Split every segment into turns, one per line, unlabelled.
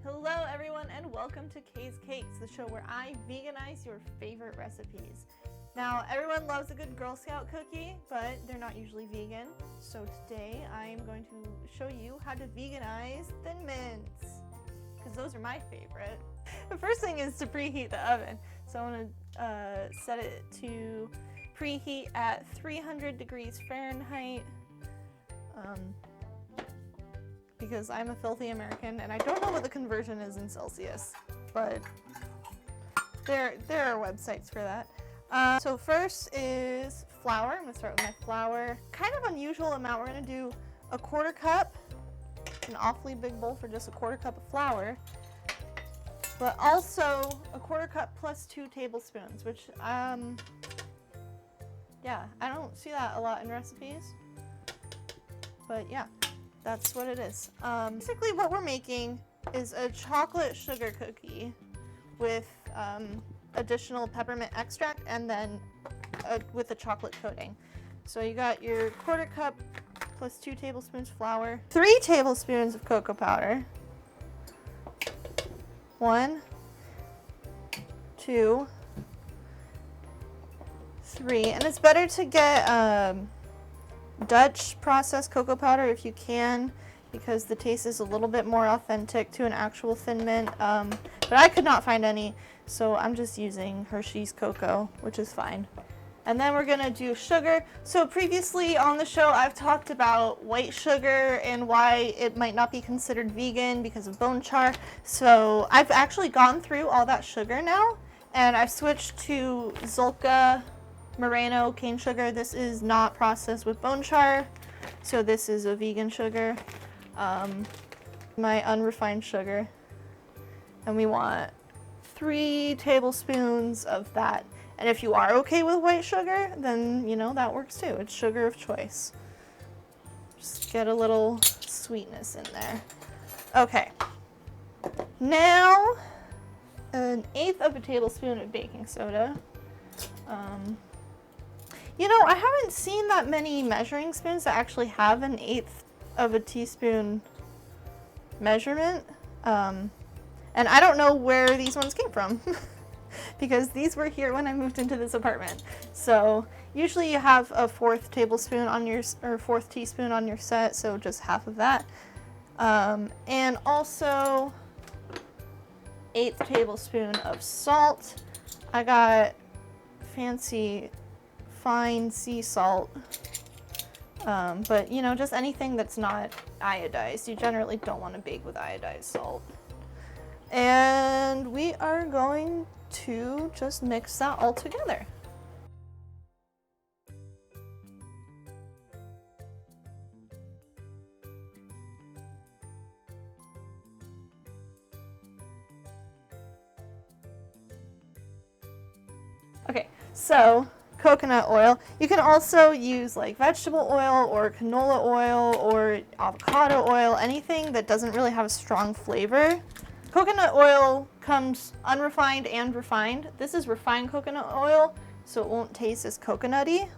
Hello everyone and welcome to Kay's Cakes, the show where I veganize your favorite recipes. Now everyone loves a good Girl Scout cookie, but they're not usually vegan. So today I'm going to show you how to veganize Thin Mints, because those are my favorite. The first thing is to preheat the oven. So I'm going to set it to preheat at 300 degrees Fahrenheit. Because I'm a filthy American and I don't know what the conversion is in Celsius, but there are websites for that. So first is flour. I'm gonna start with my flour. Kind of unusual amount. We're gonna do a 1/4 cup, an awfully big bowl for just a 1/4 cup of flour, but also a 1/4 cup plus 2 tablespoons, which yeah, I don't see that a lot in recipes, but yeah. That's what it is. Basically what we're making is a chocolate sugar cookie with additional peppermint extract and then with a chocolate coating. So you got your 1/4 cup plus 2 tablespoons flour, 3 tablespoons of cocoa powder, 1, 2, 3, and it's better to get Dutch processed cocoa powder if you can, because the taste is a little bit more authentic to an actual Thin Mint, but I could not find any, so I'm just using Hershey's cocoa, which is fine. And then we're gonna do sugar. So previously on the show I've talked about white sugar and why it might not be considered vegan because of bone char. So I've actually gone through all that sugar now, and I've switched to Zolka Moreno cane sugar. This is not processed with bone char, so this is a vegan sugar. My unrefined sugar, and we want 3 tablespoons of that. And if you are okay with white sugar, then you know that works too. It's sugar of choice. Just get a little sweetness in there. Okay, now 1/8 of a tablespoon of baking soda. You know, I haven't seen that many measuring spoons that actually have 1/8 of a teaspoon measurement. And I don't know where these ones came from because these were here when I moved into this apartment. So usually you have a 4th tablespoon on your, or 4th teaspoon on your set, so just half of that. And also 1/8 tablespoon of salt. I got fancy fine sea salt, but you know, just anything that's not iodized. You generally don't want to bake with iodized salt. And we are going to just mix that all together. Okay, so coconut oil. You can also use like vegetable oil or canola oil or avocado oil, anything that doesn't really have a strong flavor. Coconut oil comes unrefined and refined. This is refined coconut oil, so it won't taste as coconutty.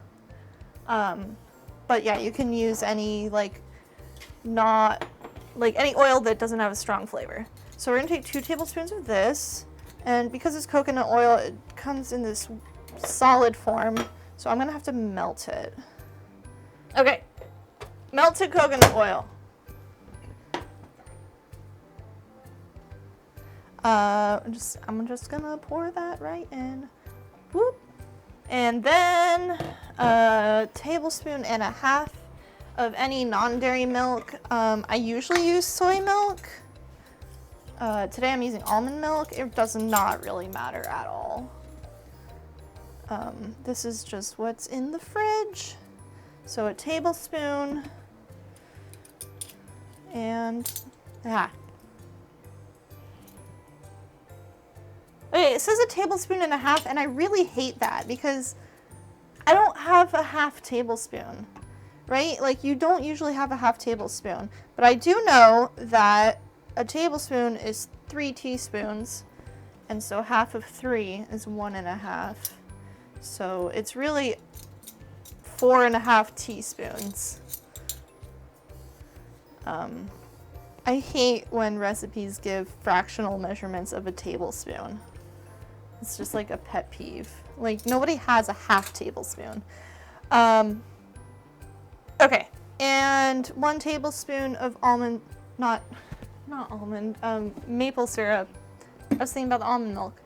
But yeah, you can use any any oil that doesn't have a strong flavor. So we're gonna take 2 tablespoons of this, and because it's coconut oil, it comes in this solid form, so I'm gonna have to melt it. Okay, melted coconut oil. I'm just gonna pour that right in. Whoop. And then 1.5 tablespoons of any non-dairy milk. I usually use soy milk. Today I'm using almond milk. It does not really matter at all. This is just what's in the fridge. So 1 tablespoon, and okay, it says 1.5 tablespoons, and I really hate that because I don't have a 1/2 tablespoon, right? Like, you don't usually have a 1/2 tablespoon, but I do know that a tablespoon is 3 teaspoons, and so 1/2 of 3 is 1.5. So it's really 4.5 teaspoons. I hate when recipes give fractional measurements of a tablespoon. It's just like a pet peeve. Like, nobody has a half tablespoon. Okay, and 1 tablespoon of almond, not almond, maple syrup. I was thinking about the almond milk.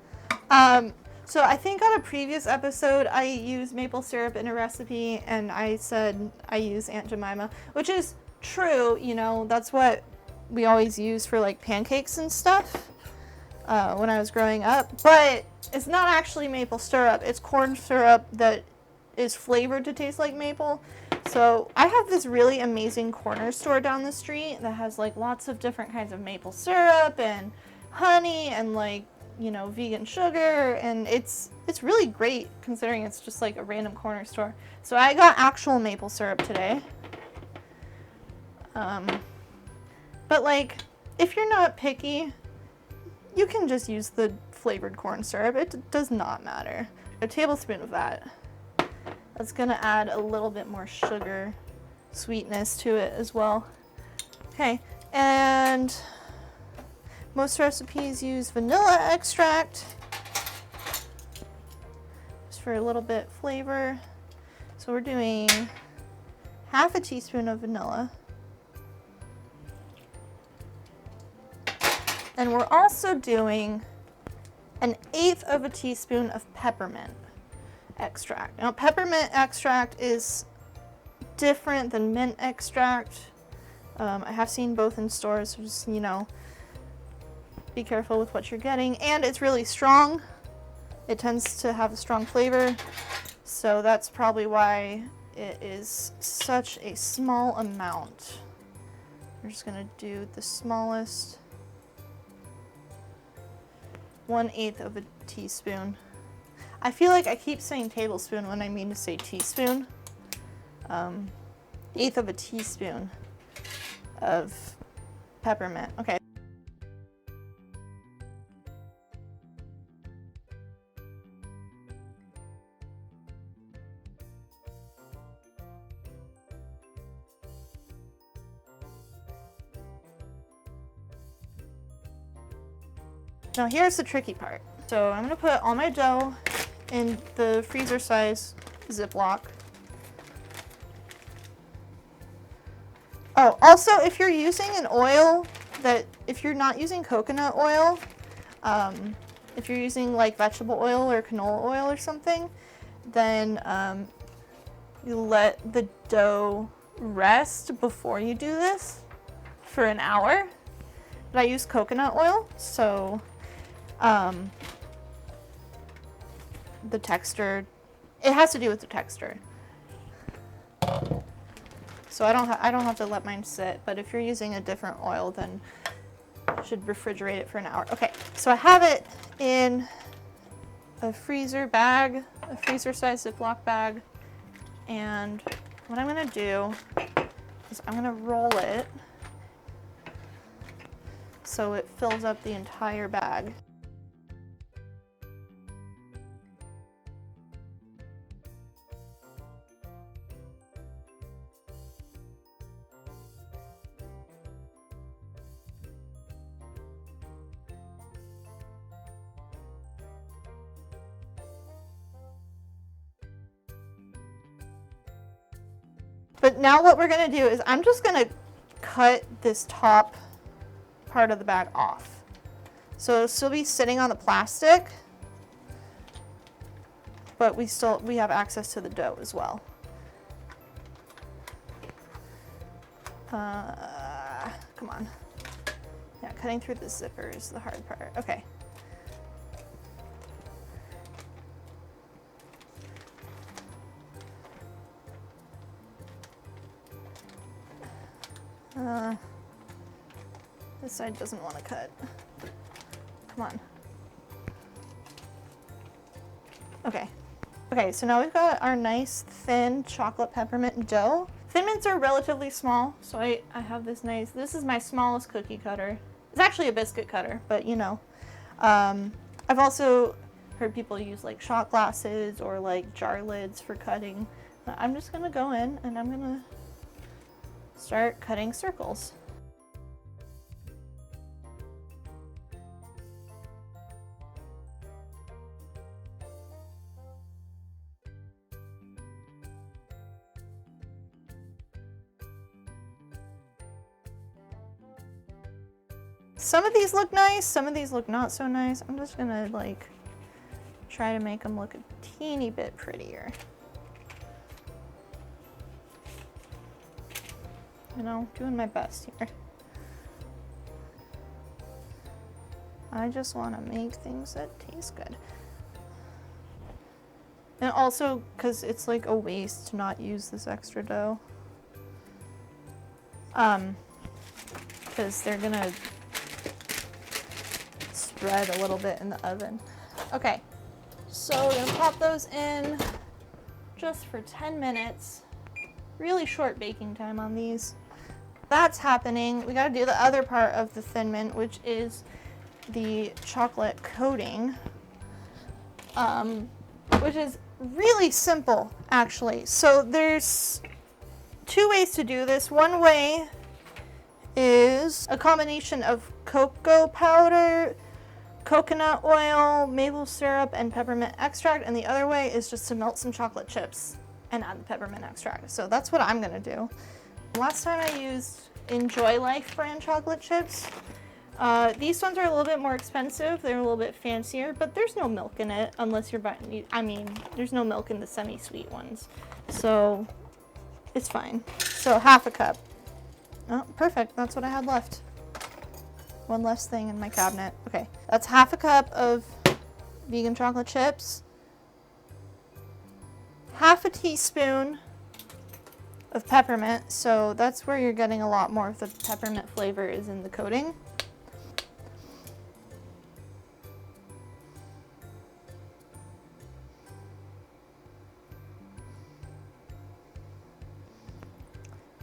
So I think on a previous episode I used maple syrup in a recipe and I said I use Aunt Jemima, which is true, you know, that's what we always use for like pancakes and stuff when I was growing up, but it's not actually maple syrup, it's corn syrup that is flavored to taste like maple. So I have this really amazing corner store down the street that has like lots of different kinds of maple syrup and honey and like, you know, vegan sugar, and it's really great considering it's just like a random corner store. So I got actual maple syrup today. But like, if you're not picky, you can just use the flavored corn syrup. It does not matter. A tablespoon of that. That's gonna add a little bit more sugar sweetness to it as well. Okay, and most recipes use vanilla extract just for a little bit flavor. So we're doing half a teaspoon of vanilla. And we're also doing 1/8 of a teaspoon of peppermint extract. Now, peppermint extract is different than mint extract. I have seen both in stores, so just, you know, be careful with what you're getting. And it's really strong. It tends to have a strong flavor, so that's probably why it is such a small amount. We're just gonna do the smallest, 1/8 of a teaspoon. I feel like I keep saying tablespoon when I mean to say teaspoon. 1/8 of a teaspoon of peppermint. Okay. Now here's the tricky part. So I'm gonna put all my dough in the freezer size Ziploc. Oh, also if you're using an oil if you're not using coconut oil, if you're using like vegetable oil or canola oil or something, then you let the dough rest before you do this for an hour. But I use coconut oil, so the texture, it has to do with the texture. So I don't have to let mine sit, but if you're using a different oil, then you should refrigerate it for an hour. Okay, so I have it in a freezer bag, a freezer size Ziploc bag, and what I'm gonna do is I'm gonna roll it so it fills up the entire bag. But now what we're gonna do is I'm just gonna cut this top part of the bag off. So it'll still be sitting on the plastic, but we have access to the dough as well. Come on. Yeah, cutting through the zipper is the hard part. Okay. This side doesn't want to cut. Come on. Okay. Okay, so now we've got our nice thin chocolate peppermint dough. Thin mints are relatively small, so I have this nice, this is my smallest cookie cutter. It's actually a biscuit cutter, but you know. I've also heard people use like shot glasses or like jar lids for cutting. But I'm just gonna go in and I'm gonna start cutting circles. Some of these look nice, some of these look not so nice. I'm just gonna like try to make them look a teeny bit prettier. You know, doing my best here. I just want to make things that taste good. And also, because it's like a waste to not use this extra dough. Because they're gonna spread a little bit in the oven. Okay, so we're gonna pop those in just for 10 minutes. Really short baking time on these. That's happening. We gotta do the other part of the Thin Mint, which is the chocolate coating, which is really simple, actually. So there's two ways to do this. One way is a combination of cocoa powder, coconut oil, maple syrup, and peppermint extract, and the other way is just to melt some chocolate chips and add the peppermint extract. So that's what I'm gonna do. Last time I used Enjoy Life brand chocolate chips. These ones are a little bit more expensive. They're a little bit fancier, but there's no milk in it unless you're buying, I mean, there's no milk in the semi-sweet ones. So it's fine. So half a cup. Oh, perfect. That's what I had left. One less thing in my cabinet. Okay, that's half a cup of vegan chocolate chips. Half a teaspoon of peppermint. So that's where you're getting a lot more of the peppermint flavor is in the coating.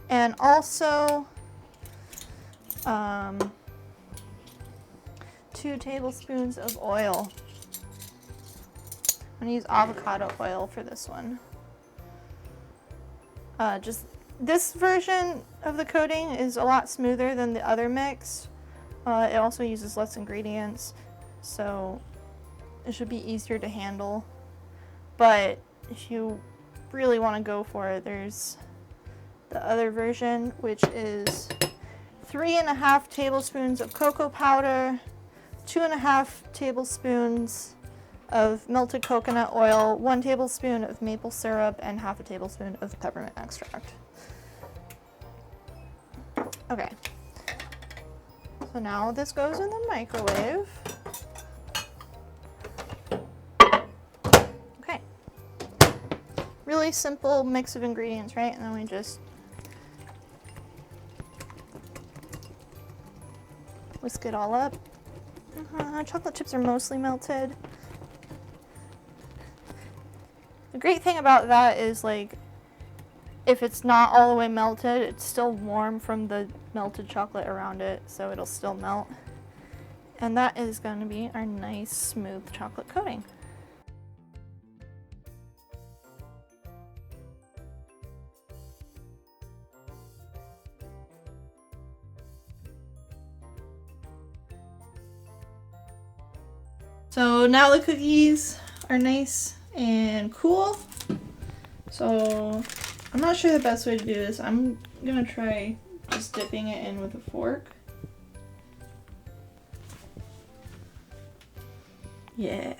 And also 2 tablespoons of oil. I'm gonna use avocado oil for this one. Just this version of the coating is a lot smoother than the other mix. It also uses less ingredients, so it should be easier to handle. But if you really want to go for it, there's the other version, which is 3.5 tablespoons of cocoa powder, 2.5 tablespoons of melted coconut oil, 1 tablespoon of maple syrup, and half a tablespoon of peppermint extract. Okay, so now this goes in the microwave. Okay, really simple mix of ingredients, right? And then we just whisk it all up. Chocolate chips are mostly melted. The great thing about that is, like, if it's not all the way melted, it's still warm from the melted chocolate around it, so it'll still melt. And that is going to be our nice smooth chocolate coating. So now the cookies are nice and cool. So I'm not sure the best way to do this. I'm gonna try just dipping it in with a fork. Yeah.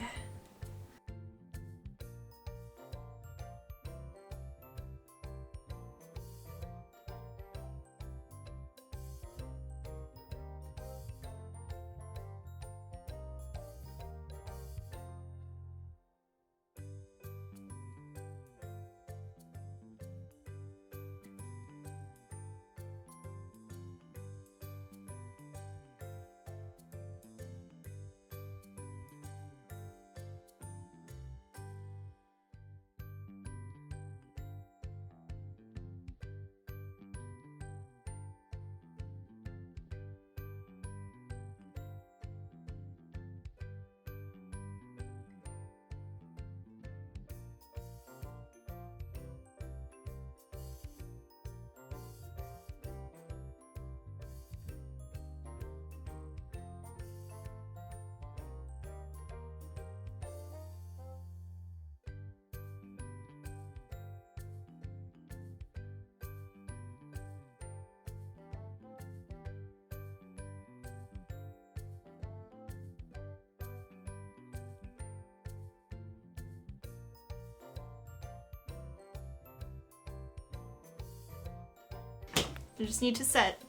They just need to set.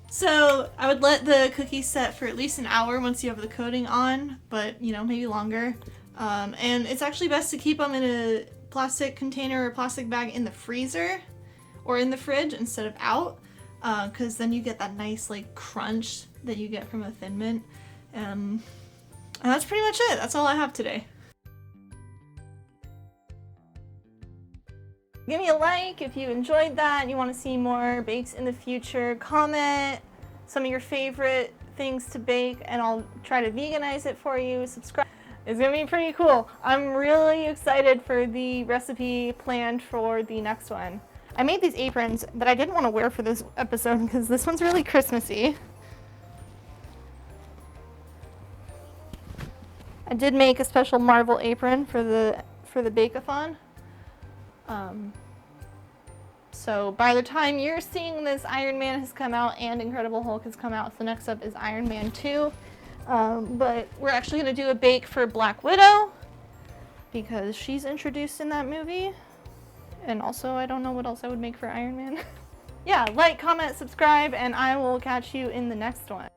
So I would let the cookies set for at least an hour once you have the coating on, but you know, maybe longer. And it's actually best to keep them in a plastic container or plastic bag in the freezer or in the fridge instead of out, because then you get that nice like crunch that you get from a Thin Mint. And that's pretty much it. That's all I have today. Give me a like if you enjoyed that and you want to see more bakes in the future. Comment some of your favorite things to bake and I'll try to veganize it for you. Subscribe. It's gonna be pretty cool. I'm really excited for the recipe planned for the next one. I made these aprons that I didn't want to wear for this episode because this one's really Christmassy. I did make a special Marvel apron for the bake-a-thon. So by the time you're seeing this, Iron Man has come out and Incredible Hulk has come out. So next up is Iron Man 2. But we're actually going to do a bake for Black Widow because she's introduced in that movie. And also, I don't know what else I would make for Iron Man. Yeah, like, comment, subscribe, and I will catch you in the next one.